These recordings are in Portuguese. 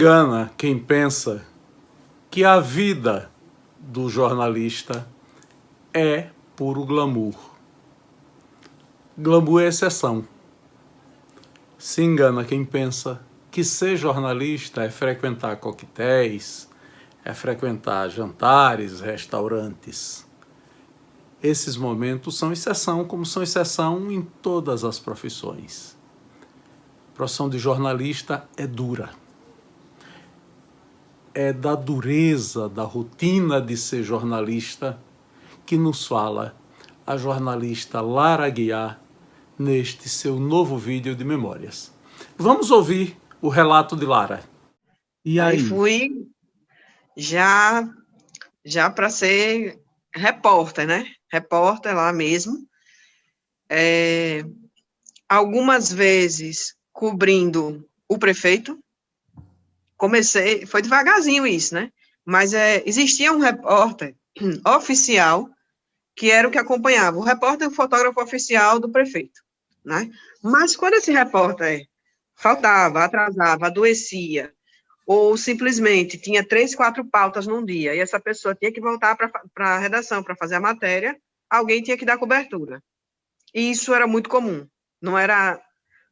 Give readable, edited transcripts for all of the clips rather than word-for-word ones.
engana quem pensa que a vida do jornalista é puro glamour. Glamour é exceção. Se engana quem pensa que ser jornalista é frequentar coquetéis, é frequentar jantares, restaurantes. Esses momentos são exceção, como são exceção em todas as profissões. A profissão de jornalista é dura. É da dureza, da rotina de ser jornalista que nos fala a jornalista Lara Aguiar neste seu novo vídeo de memórias. Vamos ouvir o relato de Lara. E aí fui já para ser repórter, né? Repórter lá mesmo. Algumas vezes cobrindo o prefeito. Comecei, foi devagarzinho isso, né? Mas existia um repórter oficial que era o que acompanhava, o repórter e o fotógrafo oficial do prefeito, né? Mas quando esse repórter faltava, atrasava, adoecia, ou simplesmente tinha 3, 4 pautas num dia, e essa pessoa tinha que voltar para a redação para fazer a matéria, alguém tinha que dar cobertura. E isso era muito comum, não era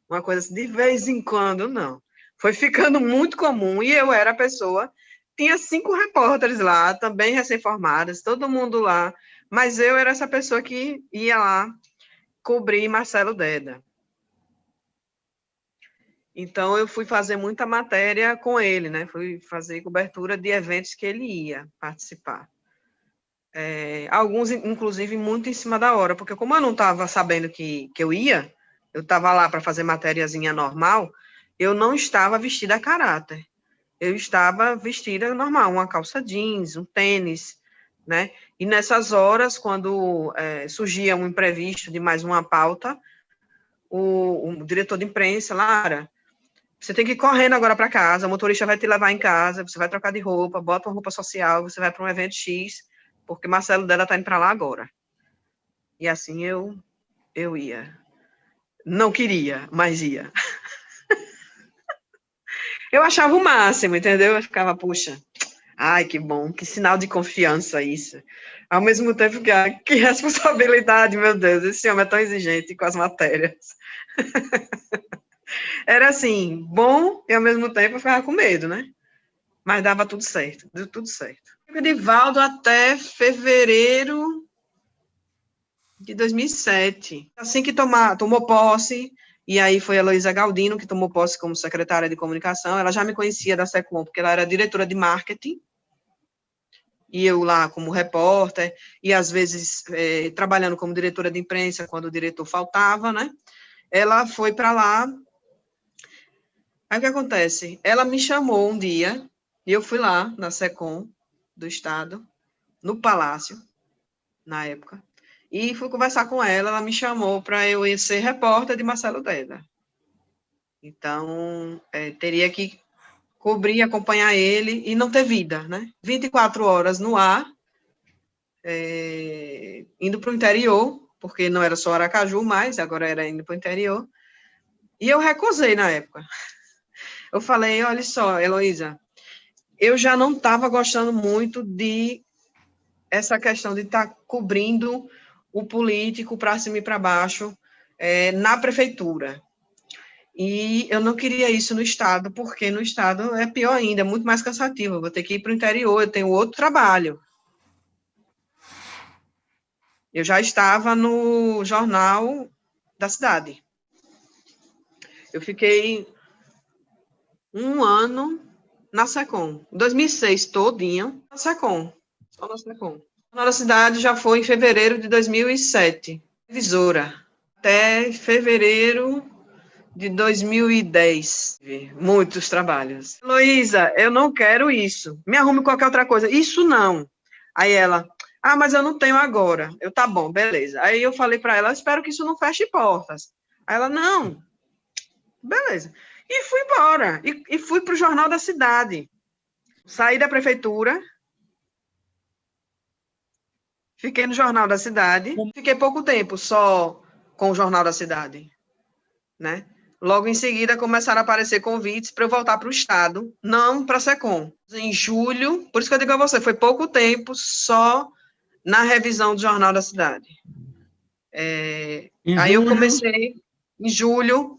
uma coisa assim, de vez em quando, não. Foi ficando muito comum, e eu era a pessoa, tinha 5 repórteres lá, também recém-formadas, todo mundo lá, mas eu era essa pessoa que ia lá cobrir Marcelo Deda. Então, eu fui fazer muita matéria com ele, né? Fui fazer cobertura de eventos que ele ia participar. Alguns, inclusive, muito em cima da hora, porque como eu não estava sabendo que eu ia, eu estava lá para fazer matériazinha normal, eu não estava vestida a caráter. Eu estava vestida normal, uma calça jeans, um tênis, né? E nessas horas, quando surgia um imprevisto de mais uma pauta, o diretor de imprensa, Lara, você tem que ir correndo agora para casa, o motorista vai te levar em casa, você vai trocar de roupa, bota uma roupa social, você vai para um evento X, porque Marcelo Deda está indo para lá agora. E assim eu ia. Não queria, mas ia. Eu achava o máximo, entendeu? Eu ficava, puxa, ai, que bom, que sinal de confiança isso. Ao mesmo tempo que responsabilidade, meu Deus, esse homem é tão exigente com as matérias. Era assim, bom e ao mesmo tempo eu ficava com medo, né? Mas dava tudo certo, deu tudo certo. Edivaldo até fevereiro de 2007. Assim que tomou posse, e aí foi a Heloísa Galdino que tomou posse como secretária de comunicação. Ela já me conhecia da SECOM, porque ela era diretora de marketing, e eu lá como repórter, e às vezes trabalhando como diretora de imprensa, quando o diretor faltava, né? Ela foi para lá. Aí o que acontece? Ela me chamou um dia, e eu fui lá na SECOM do Estado, no Palácio, na época, e fui conversar com ela me chamou para eu ir ser repórter de Marcelo Deda. Então, teria que cobrir, acompanhar ele e não ter vida, né? 24 horas no ar, indo para o interior, porque não era só Aracaju mais, agora era indo para o interior, e eu recusei na época. Eu falei, olha só, Heloísa, eu já não estava gostando muito de essa questão de estar cobrindo o político para cima e para baixo na prefeitura. E eu não queria isso no Estado, porque no Estado é pior ainda, é muito mais cansativo. Eu vou ter que ir para o interior, eu tenho outro trabalho. Eu já estava no jornal da cidade. Eu fiquei 1 ano na SECOM. 2006 todinho na SECOM. Só na SECOM. O Jornal da Cidade já foi em fevereiro de 2007. Revisora. Até fevereiro de 2010. Muitos trabalhos. Heloísa, eu não quero isso. Me arrume qualquer outra coisa. Isso não. Aí ela, mas eu não tenho agora. Eu, tá bom, beleza. Aí eu falei para ela, espero que isso não feche portas. Aí ela, não. Beleza. E fui embora. E fui para o Jornal da Cidade. Saí da prefeitura. Fiquei no Jornal da Cidade. Fiquei pouco tempo só com o Jornal da Cidade, né? Logo em seguida, começaram a aparecer convites para eu voltar para o Estado, não para a SECOM. Em julho, por isso que eu digo a você, foi pouco tempo só na revisão do Jornal da Cidade. Aí eu comecei, em julho,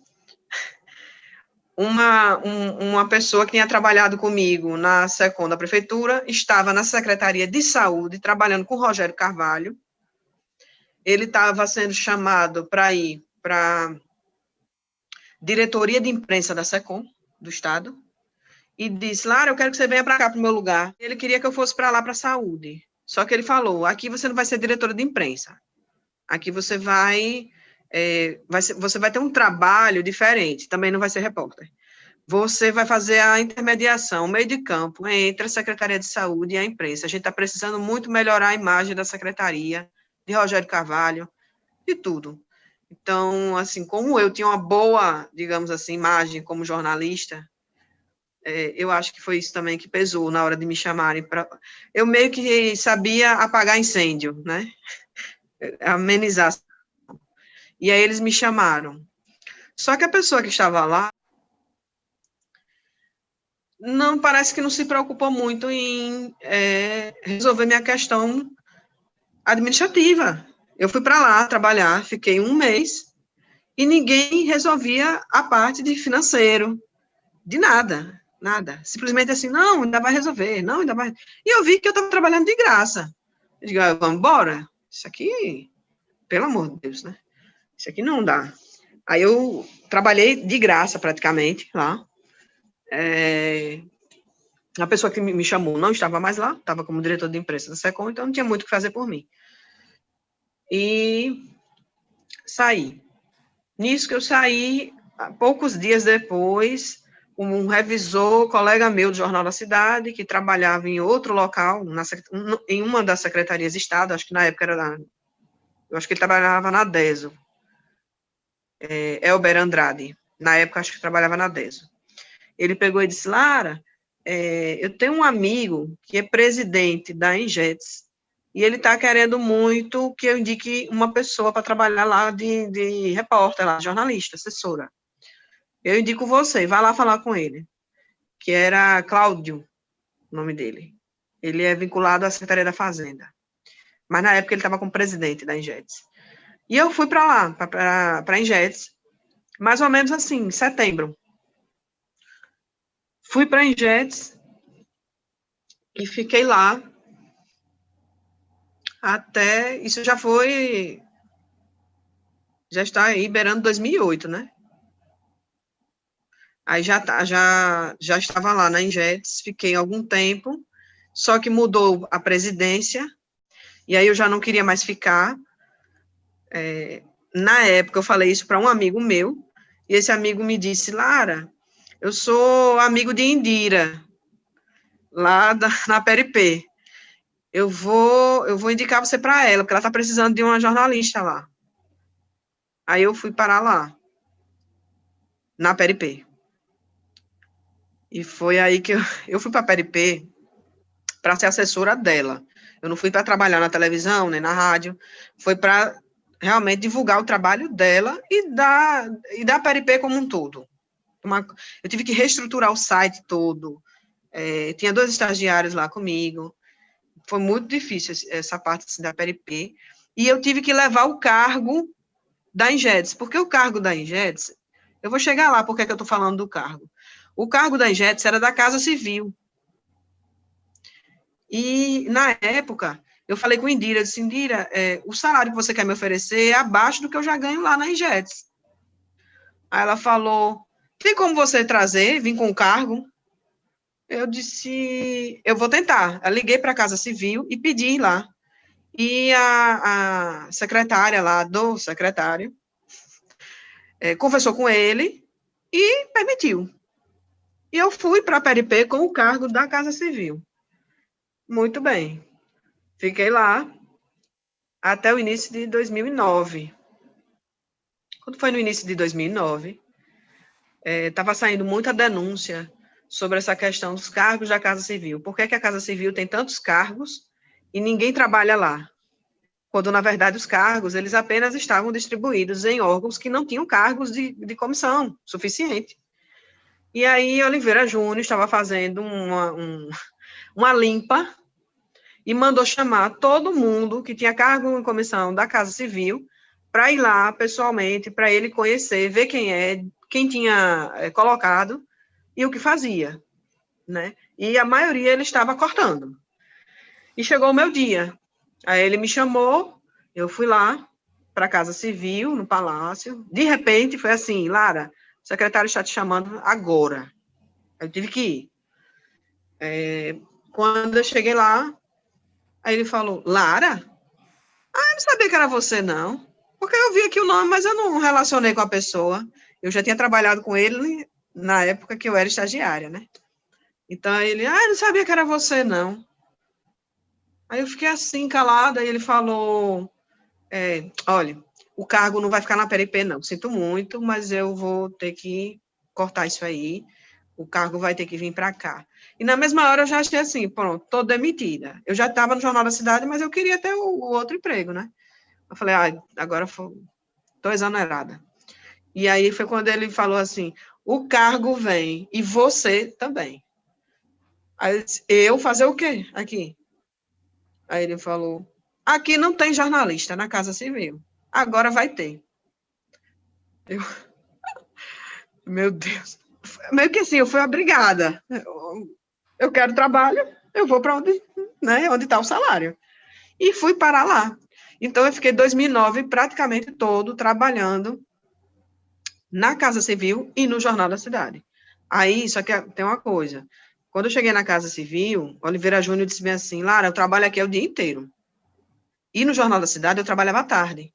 uma pessoa que tinha trabalhado comigo na SECOM da Prefeitura, estava na Secretaria de Saúde, trabalhando com o Rogério Carvalho. Ele estava sendo chamado para ir para diretoria de imprensa da SECOM, do Estado, e disse, Lara, eu quero que você venha para cá, para o meu lugar. Ele queria que eu fosse para lá, para a saúde. Só que ele falou, aqui você não vai ser diretora de imprensa. Aqui você vai ter um trabalho diferente, também não vai ser repórter. Você vai fazer a intermediação, o meio de campo, entre a Secretaria de Saúde e a imprensa. A gente está precisando muito melhorar a imagem da Secretaria, de Rogério Carvalho, de tudo. Então, assim, como eu tinha uma boa, digamos assim, imagem como jornalista, eu acho que foi isso também que pesou na hora de me chamarem para... Eu meio que sabia apagar incêndio, né? Amenizar. E aí eles me chamaram. Só que a pessoa que estava lá parece que não se preocupou muito em resolver minha questão administrativa. Eu fui para lá trabalhar, fiquei 1 mês, e ninguém resolvia a parte de financeiro, de nada. Simplesmente assim, não, ainda vai resolver, não, ainda vai... E eu vi que eu estava trabalhando de graça. Eu digo, vamos embora? Isso aqui, pelo amor de Deus, né? Isso aqui não dá. Aí eu trabalhei de graça, praticamente, lá. A pessoa que me chamou não estava mais lá, estava como diretor de imprensa da SECOM, então não tinha muito o que fazer por mim. E saí. Nisso que eu saí, poucos dias depois, um revisor, colega meu do Jornal da Cidade, que trabalhava em outro local, em uma das secretarias de Estado, acho que na época eu acho que ele trabalhava na DESO, Elber Andrade, na época acho que trabalhava na DESO. Ele pegou e disse, Lara, eu tenho um amigo que é presidente da Engetes, e ele está querendo muito que eu indique uma pessoa para trabalhar lá de repórter, lá, jornalista, assessora. Eu indico você, vai lá falar com ele, que era Cláudio, o nome dele. Ele é vinculado à Secretaria da Fazenda. Mas na época ele estava como presidente da Engetes. E eu fui para lá, para a Engetes, mais ou menos assim, em setembro. Fui para a Engetes e fiquei lá até, isso já está aí beirando 2008, né? Aí já estava lá na Engetes, fiquei algum tempo, só que mudou a presidência, e aí eu já não queria mais ficar. Na época, eu falei isso para um amigo meu, e esse amigo me disse, Lara, eu sou amigo de Indira, lá na PRP. Eu vou indicar você para ela, porque ela está precisando de uma jornalista lá. Aí eu fui parar lá, na PRP. E foi aí que eu fui para a PRP para ser assessora dela. Eu não fui para trabalhar na televisão, nem na rádio, foi para realmente divulgar o trabalho dela e da PRP como um todo. Eu tive que reestruturar o site todo, tinha 2 estagiários lá comigo, foi muito difícil essa parte assim, da PRP, e eu tive que levar o cargo da Engetes, porque o cargo da Engetes, eu vou chegar lá, porque é que eu estou falando do cargo. O cargo da Engetes era da Casa Civil. E, na época, eu falei com Indira, eu disse, Indira, o salário que você quer me oferecer é abaixo do que eu já ganho lá na Engetes. Aí ela falou, tem como você vir com o cargo? Eu disse, eu vou tentar. Eu liguei para a Casa Civil e pedi lá. E a secretária lá, do secretário, conversou com ele e permitiu. E eu fui para a PRP com o cargo da Casa Civil. Muito bem. Fiquei lá até o início de 2009. Quando foi no início de 2009, estava saindo muita denúncia sobre essa questão dos cargos da Casa Civil. Por que a Casa Civil tem tantos cargos e ninguém trabalha lá? quando, na verdade, os cargos, eles apenas estavam distribuídos em órgãos que não tinham cargos de comissão suficiente. E aí, Oliveira Júnior estava fazendo uma limpa e mandou chamar todo mundo que tinha cargo em comissão da Casa Civil para ir lá pessoalmente, para ele conhecer, ver quem tinha colocado e o que fazia, né? E a maioria ele estava cortando. E chegou o meu dia. Aí ele me chamou, eu fui lá para a Casa Civil, no Palácio. De repente, foi assim, Lara, o secretário está te chamando agora. Eu tive que ir. Quando eu cheguei lá, aí ele falou, Lara? Eu não sabia que era você, não. Porque eu vi aqui o nome, mas eu não relacionei com a pessoa. Eu já tinha trabalhado com ele na época que eu era estagiária, né? Então, ele, eu não sabia que era você, não. Aí eu fiquei assim, calada, e ele falou, olha, o cargo não vai ficar na PRP, não. Sinto muito, mas eu vou ter que cortar isso aí. O cargo vai ter que vir para cá. E na mesma hora eu já achei assim, pronto, tô demitida. Eu já estava no Jornal da Cidade, mas eu queria ter o outro emprego, né? Eu falei, agora tô exonerada. E aí foi quando ele falou assim, o cargo vem, e você também. Aí eu disse, eu fazer o quê aqui? Aí ele falou, aqui não tem jornalista na Casa Civil. Agora vai ter. Meu Deus. Meio que assim, eu fui obrigada. Eu quero trabalho, eu vou para onde está o salário. E fui parar lá. Então, eu fiquei 2009 praticamente todo trabalhando na Casa Civil e no Jornal da Cidade. Aí, só que tem uma coisa. Quando eu cheguei na Casa Civil, Oliveira Júnior disse bem assim, Lara, eu trabalho aqui o dia inteiro. E no Jornal da Cidade, eu trabalhava à tarde.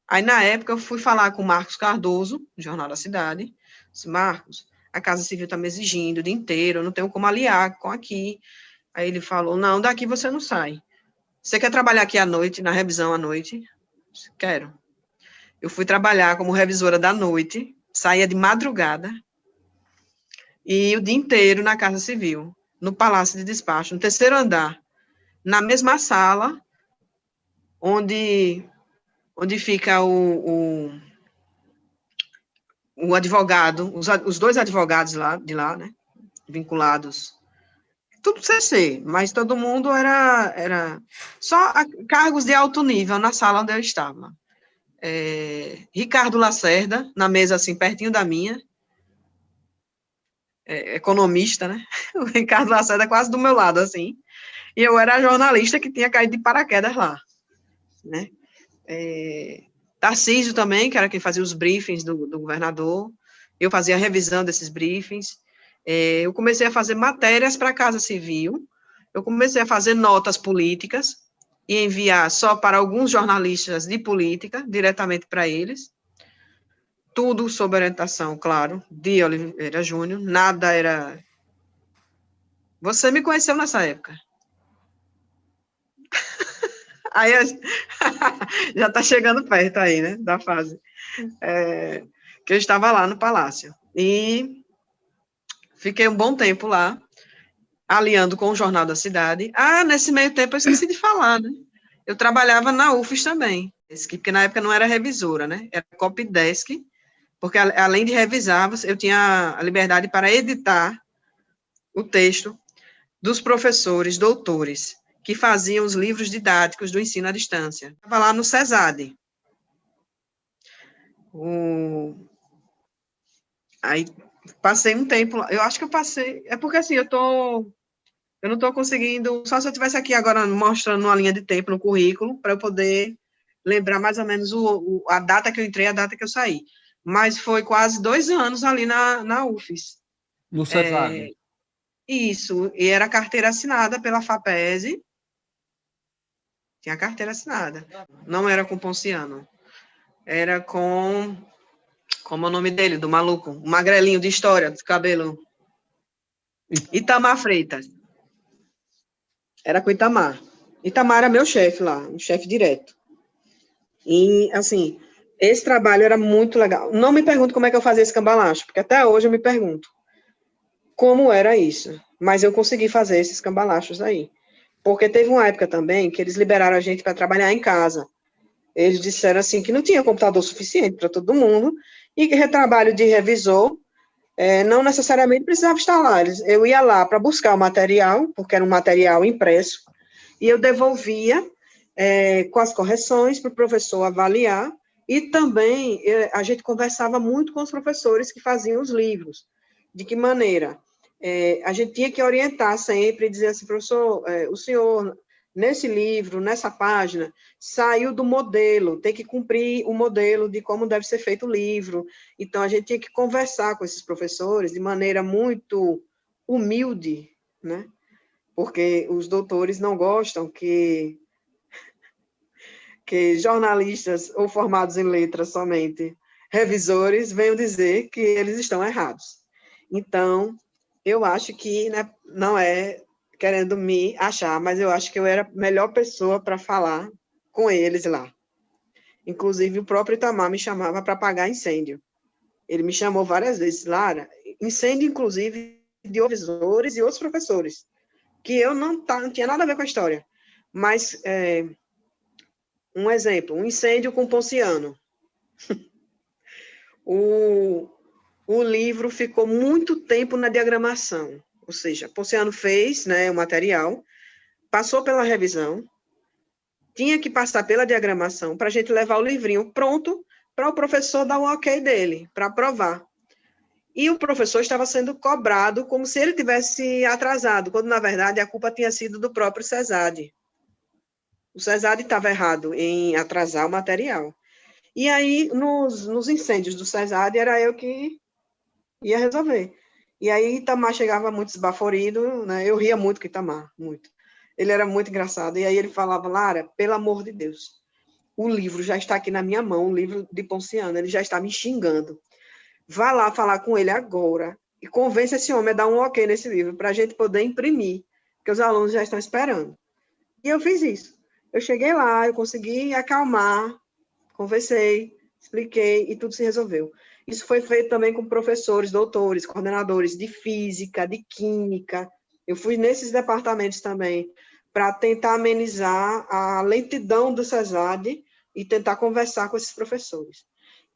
Aí, na época, eu fui falar com o Marcos Cardoso, do Jornal da Cidade. Disse, Marcos, a Casa Civil está me exigindo o dia inteiro, eu não tenho como aliar com aqui. Aí ele falou, não, daqui você não sai. Você quer trabalhar aqui à noite, na revisão à noite? Disse, quero. Eu fui trabalhar como revisora da noite, saía de madrugada, e o dia inteiro na Casa Civil, no Palácio de Despacho, no terceiro andar, na mesma sala, onde fica o advogado, os dois advogados de lá, né, vinculados, tudo CC, mas todo mundo era só cargos de alto nível na sala onde eu estava. Ricardo Lacerda, na mesa assim, pertinho da minha, economista, né? O Ricardo Lacerda quase do meu lado, assim, e eu era a jornalista que tinha caído de paraquedas lá, né? Tarcísio também, que era quem fazia os briefings do governador, eu fazia a revisão desses briefings, eu comecei a fazer matérias para a Casa Civil, eu comecei a fazer notas políticas e enviar só para alguns jornalistas de política, diretamente para eles, tudo sob orientação, claro, de Oliveira Júnior, nada era... Você me conheceu nessa época. Aí já está chegando perto aí, né, da fase. Que eu estava lá no Palácio. E fiquei um bom tempo lá, aliando com o Jornal da Cidade. Nesse meio tempo eu esqueci de falar, né? Eu trabalhava na UFES também, porque na época não era revisora, né? Era copydesk, porque além de revisar, eu tinha a liberdade para editar o texto dos professores, doutores, que faziam os livros didáticos do ensino à distância. Estava lá no CESAD. Aí passei um tempo lá. Eu acho que eu passei... É porque assim, eu não estou conseguindo... Só se eu estivesse aqui agora mostrando uma linha de tempo no currículo, para eu poder lembrar mais ou menos a data que eu entrei, a data que eu saí. Mas foi quase 2 anos ali na UFES. No CESAD. Isso. E era carteira assinada pela FAPESE. Tinha carteira assinada. Não era com Ponciano. Era com... Como é o nome dele, do maluco? O magrelinho de história, de cabelo. Itamar Freitas. Era com Itamar. Itamar era meu chefe lá, um chefe direto. E, assim, esse trabalho era muito legal. Não me pergunto como é que eu fazia esse cambalacho, porque até hoje eu me pergunto como era isso. Mas eu consegui fazer esses cambalachos aí. Porque teve uma época também que eles liberaram a gente para trabalhar em casa. Eles disseram assim que não tinha computador suficiente para todo mundo e que trabalho de revisor não necessariamente precisava estar lá. Eu ia lá para buscar o material, porque era um material impresso, e eu devolvia com as correções para o professor avaliar, e também a gente conversava muito com os professores que faziam os livros. De que maneira? A gente tinha que orientar sempre, dizer assim, professor, o senhor, nesse livro, nessa página, saiu do modelo, tem que cumprir o modelo de como deve ser feito o livro. Então, a gente tinha que conversar com esses professores de maneira muito humilde, né? Porque os doutores não gostam que jornalistas ou formados em letras somente, revisores, venham dizer que eles estão errados. Então, eu acho que, né, não é querendo me achar, mas eu acho que eu era a melhor pessoa para falar com eles lá. Inclusive, o próprio Itamar me chamava para apagar incêndio. Ele me chamou várias vezes, Lara, incêndio, inclusive, de revisores e outros professores, que eu não tinha nada a ver com a história. Mas, um exemplo, um incêndio com Ponciano. O livro ficou muito tempo na diagramação, ou seja, Ponciano fez, né, o material, passou pela revisão, tinha que passar pela diagramação para a gente levar o livrinho pronto para o professor dar o ok dele, para aprovar. E o professor estava sendo cobrado como se ele tivesse atrasado, quando, na verdade, a culpa tinha sido do próprio CESAD. O CESAD estava errado em atrasar o material. E aí, nos incêndios do CESAD, era eu que ia resolver. E aí, Itamar chegava muito esbaforido, né? Eu ria muito com Itamar, muito. Ele era muito engraçado. E aí ele falava, Lara, pelo amor de Deus, o livro já está aqui na minha mão, o livro de Ponciano, ele já está me xingando. Vá lá falar com ele agora e convence esse homem a dar um ok nesse livro, para a gente poder imprimir, porque os alunos já estão esperando. E eu fiz isso. Eu cheguei lá, eu consegui acalmar, conversei, expliquei e tudo se resolveu. Isso foi feito também com professores, doutores, coordenadores de física, de química. Eu fui nesses departamentos também para tentar amenizar a lentidão do CESAD e tentar conversar com esses professores.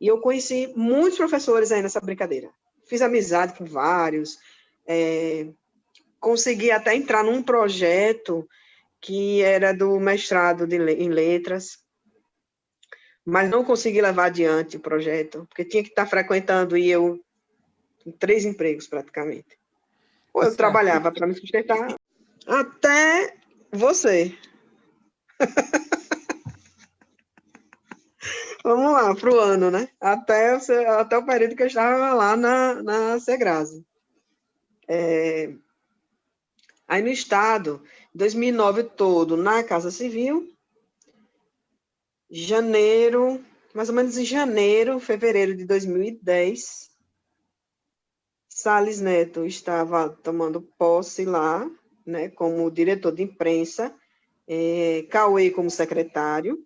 E eu conheci muitos professores aí nessa brincadeira. Fiz amizade com vários, consegui até entrar num projeto que era do mestrado em letras, mas não consegui levar adiante o projeto, porque tinha que estar frequentando e eu em 3 empregos praticamente. Ou eu trabalhava para me sustentar, até você. Vamos lá, para o ano, né? Até o período que eu estava lá na Segrase. Aí no Estado, 2009 todo, na Casa Civil, janeiro, mais ou menos em janeiro, fevereiro de 2010, Salles Neto estava tomando posse lá, né, como diretor de imprensa, Cauê como secretário,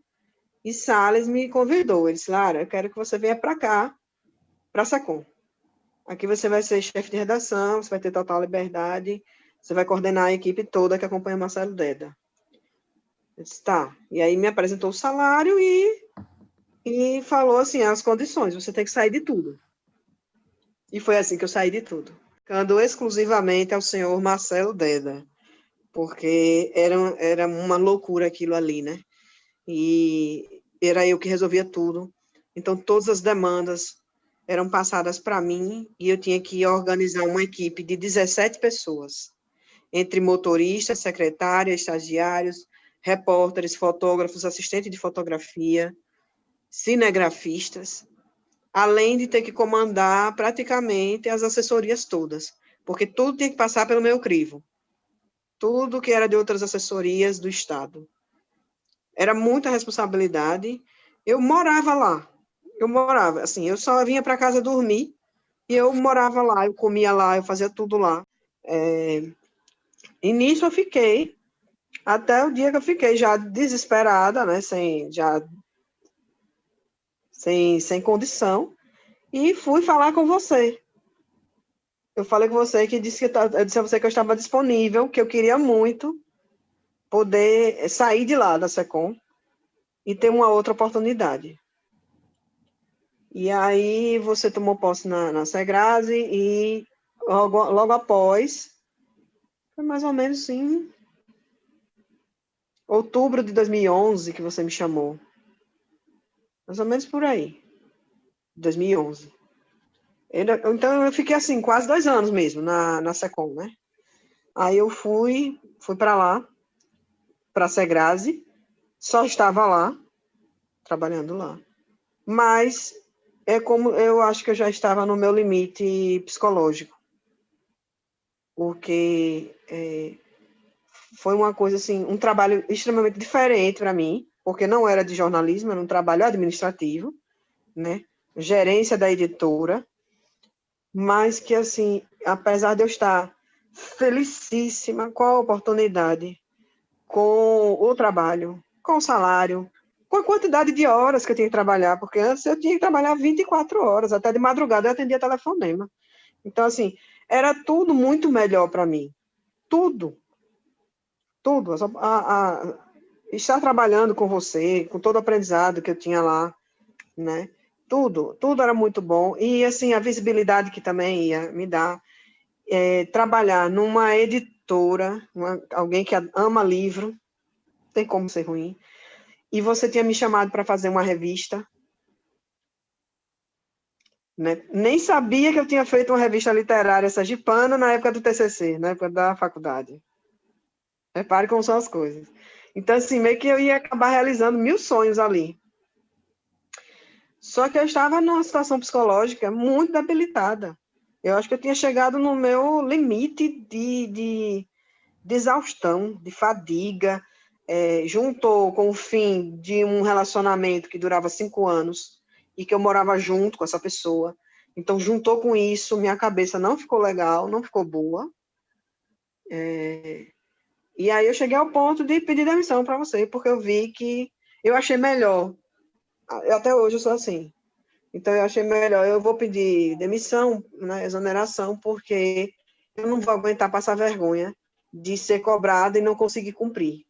e Salles me convidou. Ele disse, Lara, eu quero que você venha para cá, para a SECOM. Aqui você vai ser chefe de redação, você vai ter total liberdade, você vai coordenar a equipe toda que acompanha Marcelo Deda. Eu disse, tá. E aí me apresentou o salário e falou assim, as condições, você tem que sair de tudo. E foi assim que eu saí de tudo. Ficando exclusivamente ao senhor Marcelo Deda, porque era uma loucura aquilo ali, né? E era eu que resolvia tudo. Então, todas as demandas eram passadas para mim e eu tinha que organizar uma equipe de 17 pessoas, entre motoristas, secretárias, estagiários, repórteres, fotógrafos, assistentes de fotografia, cinegrafistas, além de ter que comandar praticamente as assessorias todas, porque tudo tinha que passar pelo meu crivo. Tudo que era de outras assessorias do Estado. Era muita responsabilidade. Eu morava lá. Assim, eu só vinha para casa dormir e eu morava lá, eu comia lá, eu fazia tudo lá. E nisso eu fiquei, até o dia que eu fiquei já desesperada, né, sem condição, e fui falar com você. Eu falei com você que eu disse a você que eu estava disponível, que eu queria muito, poder sair de lá da SECOM e ter uma outra oportunidade. E aí você tomou posse na Segrase e logo após, foi mais ou menos em outubro de 2011 que você me chamou. Mais ou menos por aí. 2011. Então eu fiquei assim, quase 2 anos mesmo na SECOM, né? Aí eu fui para lá, para a Segrase, só estava lá, trabalhando lá. Mas é como eu acho que eu já estava no meu limite psicológico. Porque foi uma coisa assim, um trabalho extremamente diferente para mim, porque não era de jornalismo, era um trabalho administrativo, né? Gerência da editora, mas que assim, apesar de eu estar felicíssima com a oportunidade, com o trabalho, com o salário, com a quantidade de horas que eu tinha que trabalhar, porque antes eu tinha que trabalhar 24 horas, até de madrugada eu atendia telefonema. Então, assim, era tudo muito melhor para mim. Tudo. Tudo. Estar trabalhando com você, com todo o aprendizado que eu tinha lá, né? Tudo era muito bom. E, assim, a visibilidade que também ia me dar, trabalhar numa editora, alguém que ama livro, não tem como ser ruim. E você tinha me chamado para fazer uma revista, né? Nem sabia que eu tinha feito uma revista literária sergipana na época do TCC, na época da faculdade. Repare como são as coisas. Então, assim, meio que eu ia acabar realizando 1000 sonhos ali. Só que eu estava numa situação psicológica muito debilitada. Eu acho que eu tinha chegado no meu limite de exaustão, de fadiga, juntou com o fim de um relacionamento que durava 5 anos e que eu morava junto com essa pessoa. Então, juntou com isso, minha cabeça não ficou legal, não ficou boa. E aí eu cheguei ao ponto de pedir demissão para você, porque eu vi que eu achei melhor. Até hoje eu sou assim. Então, eu achei melhor, eu vou pedir demissão, né, exoneração, porque eu não vou aguentar passar vergonha de ser cobrada e não conseguir cumprir.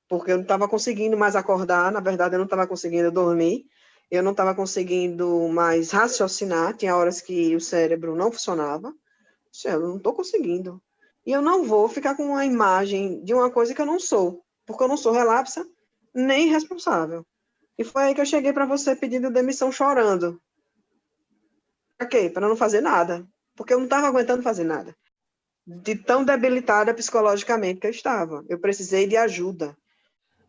Porque eu não estava conseguindo mais acordar, na verdade, eu não estava conseguindo dormir, eu não estava conseguindo mais raciocinar, tinha horas que o cérebro não funcionava. Eu não estou conseguindo. E eu não vou ficar com uma imagem de uma coisa que eu não sou, porque eu não sou relapsa nem responsável. E foi aí que eu cheguei para você pedindo demissão chorando. Para quê? Para não fazer nada. Porque eu não estava aguentando fazer nada. De tão debilitada psicologicamente que eu estava. Eu precisei de ajuda.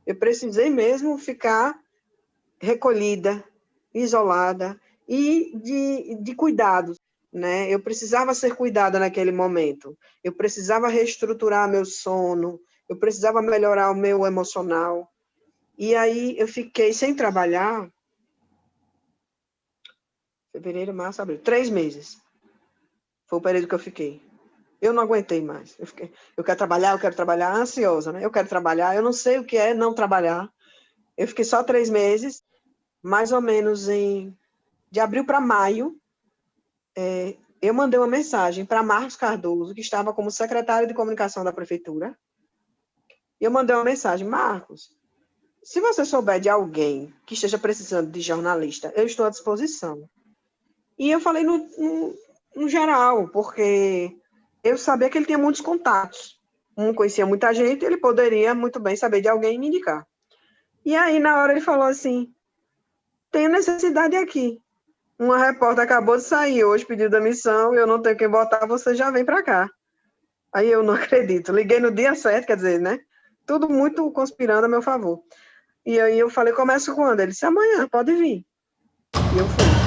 Eu precisei mesmo ficar recolhida, isolada e de cuidados, né? Eu precisava ser cuidada naquele momento. Eu precisava reestruturar meu sono. Eu precisava melhorar o meu emocional. E aí eu fiquei sem trabalhar, fevereiro, março, abril, 3 meses. Foi o período que eu fiquei. Eu não aguentei mais. Eu quero trabalhar, ansiosa, né? Eu quero trabalhar, eu não sei o que é não trabalhar. Eu fiquei só 3 meses, mais ou menos de abril para maio, eu mandei uma mensagem para Marcos Cardoso, que estava como secretário de comunicação da prefeitura. E eu mandei uma mensagem: Marcos, se você souber de alguém que esteja precisando de jornalista, eu estou à disposição. E eu falei no geral, porque eu sabia que ele tinha muitos contatos. Conhecia muita gente, ele poderia muito bem saber de alguém e me indicar. E aí, na hora, ele falou assim: tenho necessidade aqui. Uma repórter acabou de sair hoje, pediu demissão, eu não tenho quem botar, você já vem para cá. Aí eu não acredito. Liguei no dia certo, quer dizer, né? Tudo muito conspirando a meu favor. E aí eu falei: começo quando? Ele disse: amanhã, pode vir. E eu fui.